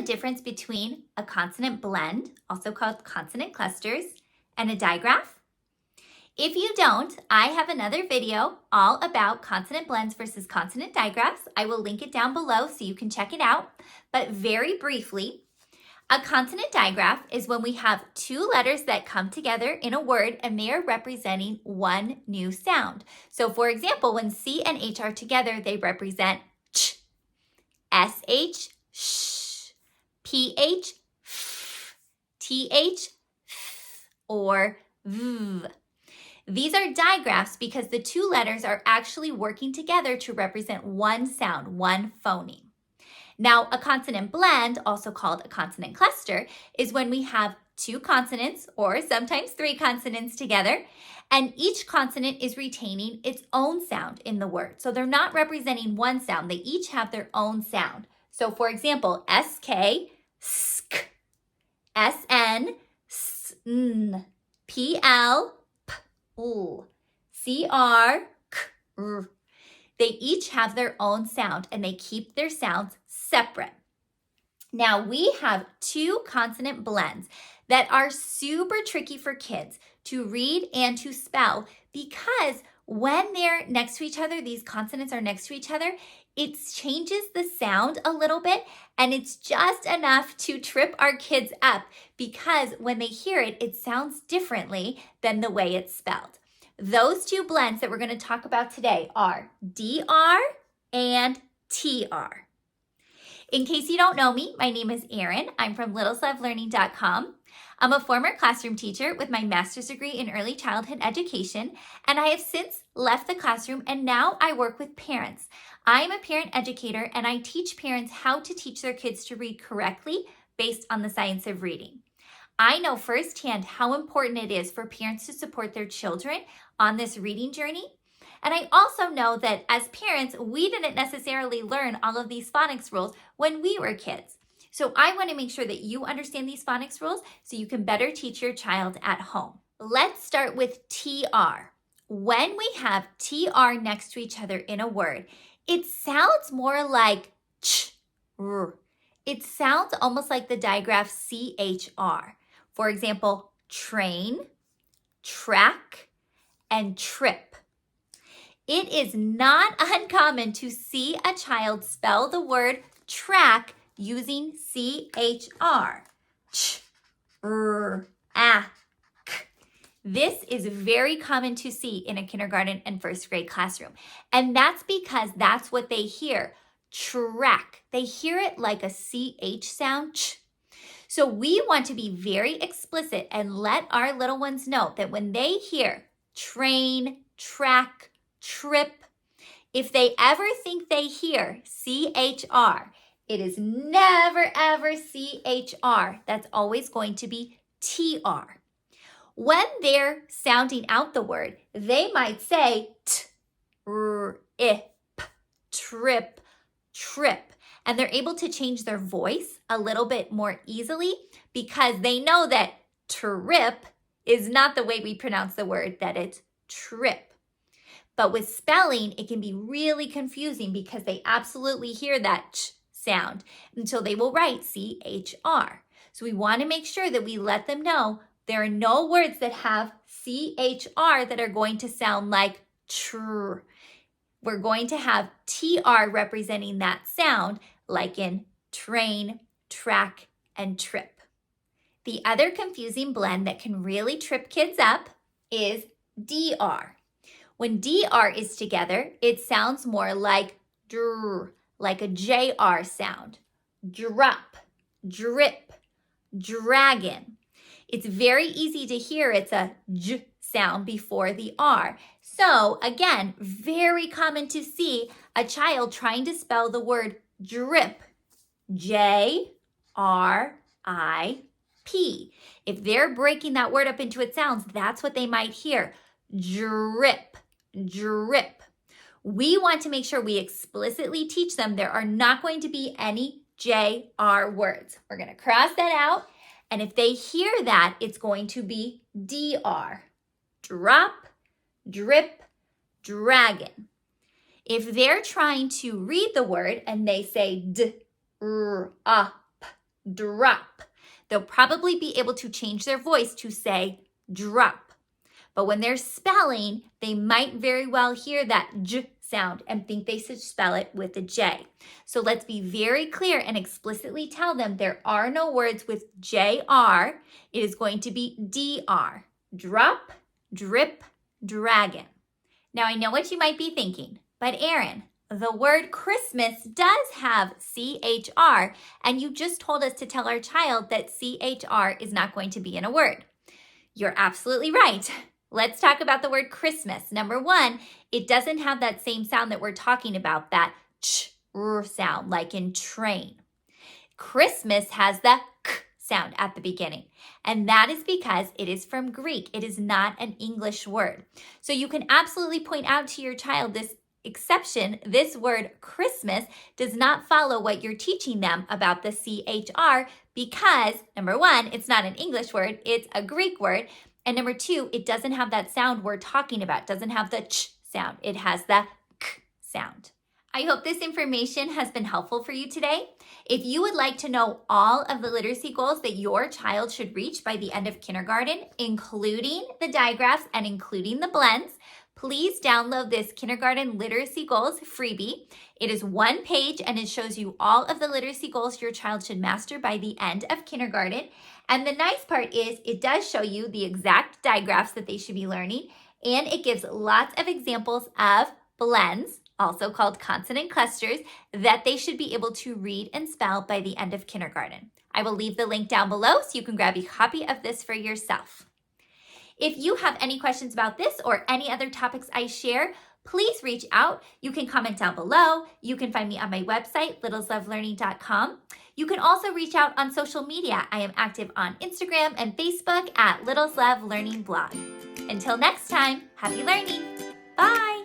the difference between a consonant blend, also called consonant clusters, and a digraph? If you don't, I have another video all about consonant blends versus consonant digraphs. I will link it down below so you can check it out. But very briefly, a consonant digraph is when we have two letters that come together in a word and they are representing one new sound. So for example, when C and H are together, they represent ch, SH, sh, PH, f, TH, f, or v. These are digraphs because the two letters are actually working together to represent one sound, one phoneme. Now, a consonant blend, also called a consonant cluster, is when we have two consonants or sometimes three consonants together, and each consonant is retaining its own sound in the word. So they're not representing one sound. They each have their own sound. So for example, SK, sk, SN, sn, PL, p, CR, k, they each have their own sound and they keep their sounds separate. Now we have two consonant blends that are super tricky for kids to read and to spell because when they're next to each other, these consonants are next to each other, it changes the sound a little bit and it's just enough to trip our kids up because when they hear it, it sounds differently than the way it's spelled. Those two blends that we're going to talk about today are DR and TR. In case you don't know me, my name is Erin. I'm from littleslovelearning.com. I'm a former classroom teacher with my master's degree in early childhood education, and I have since left the classroom and now I work with parents. I am a parent educator and I teach parents how to teach their kids to read correctly based on the science of reading. I know firsthand how important it is for parents to support their children on this reading journey. And I also know that as parents, we didn't necessarily learn all of these phonics rules when we were kids. So I want to make sure that you understand these phonics rules so you can better teach your child at home. Let's start with TR. When we have TR next to each other in a word, it sounds more like ch, r. It sounds almost like the digraph CHR. For example, train, track, and trip. It is not uncommon to see a child spell the word track using CHR. Ch, r, a, k. This is very common to see in a kindergarten and first grade classroom. And that's because that's what they hear, track. They hear it like a CH sound, ch. So we want to be very explicit and let our little ones know that when they hear train, track, trip, if they ever think they hear CHR, it is never ever CHR. That's always going to be TR. When they're sounding out the word, they might say t, r, I, p, trip, trip. And they're able to change their voice a little bit more easily because they know that trip is not the way we pronounce the word, that it's trip. But with spelling, it can be really confusing because they absolutely hear that ch sound. And so they will write CHR. So we want to make sure that we let them know there are no words that have CHR that are going to sound like tr. We're going to have TR representing that sound, like in train, track, and trip. The other confusing blend that can really trip kids up is DR. When DR is together, it sounds more like dr, like a JR sound. Drop, drip, dragon. It's very easy to hear it's a J sound before the R. So again, very common to see a child trying to spell the word drip, J-R-I-P. If they're breaking that word up into its sounds, that's what they might hear, drip, drip. We want to make sure we explicitly teach them there are not going to be any J-R words. We're going to cross that out. And if they hear that, it's going to be DR. Drop, drip, dragon. If they're trying to read the word and they say d, r, up, drop. They'll probably be able to change their voice to say drop. But when they're spelling, they might very well hear that j sound and think they should spell it with a J. So let's be very clear and explicitly tell them there are no words with JR. It is going to be DR. Drop, drip, dragon. Now I know what you might be thinking, but Erin, the word Christmas does have CHR, and you just told us to tell our child that CHR is not going to be in a word. You're absolutely right. Let's talk about the word Christmas. Number one, it doesn't have that same sound that we're talking about, that ch sound, like in train. Christmas has the k sound at the beginning, and that is because it is from Greek. It is not an English word. So you can absolutely point out to your child this exception. This word Christmas does not follow what you're teaching them about the CHR because, number one, it's not an English word, it's a Greek word. And number two, it doesn't have that sound we're talking about. It doesn't have the ch sound. It has the k sound. I hope this information has been helpful for you today. If you would like to know all of the literacy goals that your child should reach by the end of kindergarten, including the digraphs and including the blends, please download this Kindergarten Literacy Goals freebie. It is one page and it shows you all of the literacy goals your child should master by the end of kindergarten. And the nice part is it does show you the exact digraphs that they should be learning, and it gives lots of examples of blends, also called consonant clusters, that they should be able to read and spell by the end of kindergarten. I will leave the link down below so you can grab a copy of this for yourself. If you have any questions about this or any other topics I share, please reach out. You can comment down below. You can find me on my website, littleslovelearning.com. You can also reach out on social media. I am active on Instagram and Facebook at Littles Love Learning Blog. Until next time, happy learning. Bye.